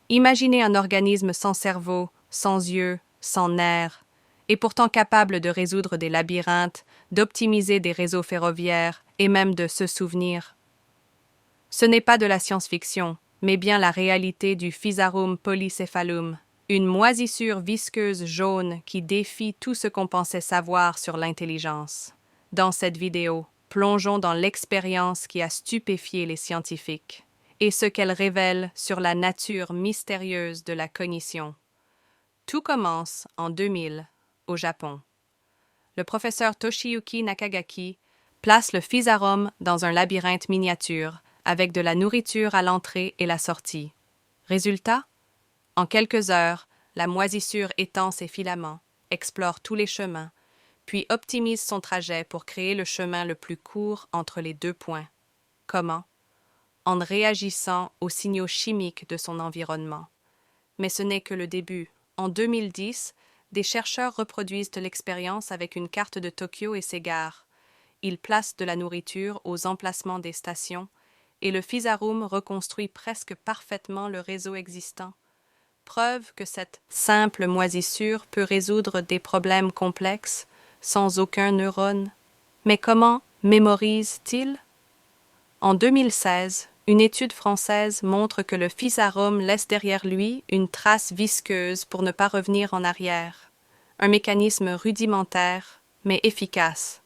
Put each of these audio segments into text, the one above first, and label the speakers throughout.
Speaker 1: Imaginez un organisme sans cerveau, sans yeux, sans nerfs, et pourtant capable de résoudre des labyrinthes, d'optimiser des réseaux ferroviaires et même de se souvenir. Ce n'est pas de la science-fiction, mais bien la réalité du Physarum polycephalum, une moisissure visqueuse jaune qui défie tout ce qu'on pensait savoir sur l'intelligence. Dans cette vidéo, plongeons dans l'expérience qui a stupéfié les scientifiques et ce qu'elle révèle sur la nature mystérieuse de la cognition. Tout commence en 2000, au Japon. Le professeur Toshiyuki Nakagaki place le Physarum dans un labyrinthe miniature avec de la nourriture à l'entrée et la sortie. Résultat? En quelques heures, la moisissure étend ses filaments, explore tous les chemins, puis optimise son trajet pour créer le chemin le plus court entre les deux points. Comment? En réagissant aux signaux chimiques de son environnement. Mais ce n'est que le début. En 2010, des chercheurs reproduisent l'expérience avec une carte de Tokyo et ses gares. Ils placent de la nourriture aux emplacements des stations et le Physarum reconstruit presque parfaitement le réseau existant. Preuve que cette simple moisissure peut résoudre des problèmes complexes sans aucun neurone. Mais comment mémorise-t-il? En 2016, une étude française montre que le Physarum laisse derrière lui une trace visqueuse pour ne pas revenir en arrière. Un mécanisme rudimentaire, mais efficace.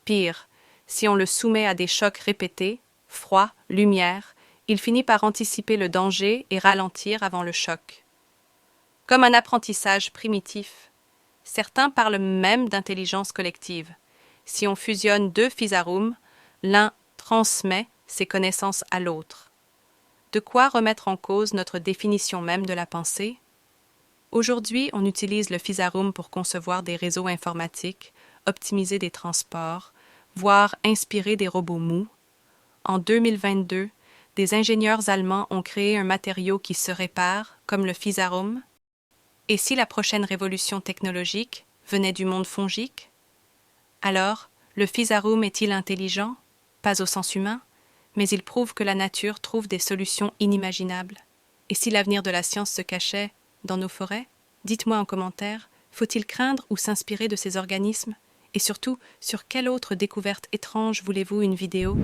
Speaker 1: Pire, si on le soumet à des chocs répétés, froid, lumière, il finit par anticiper le danger et ralentir avant le choc. Comme un apprentissage primitif. Certains parlent même d'intelligence collective. Si on fusionne deux Physarum, l'un transmet ses connaissances à l'autre. De quoi remettre en cause notre définition même de la pensée? Aujourd'hui, on utilise le Physarum pour concevoir des réseaux informatiques, optimiser des transports, voire inspirer des robots mous. En 2022, des ingénieurs allemands ont créé un matériau qui se répare, comme le Physarum. Et si la prochaine révolution technologique venait du monde fongique? Alors, le Physarum est-il intelligent? Pas au sens humain, mais il prouve que la nature trouve des solutions inimaginables. Et si l'avenir de la science se cachait dans nos forêts? Dites-moi en commentaire, faut-il craindre ou s'inspirer de ces organismes? Et surtout, sur quelle autre découverte étrange voulez-vous une vidéo?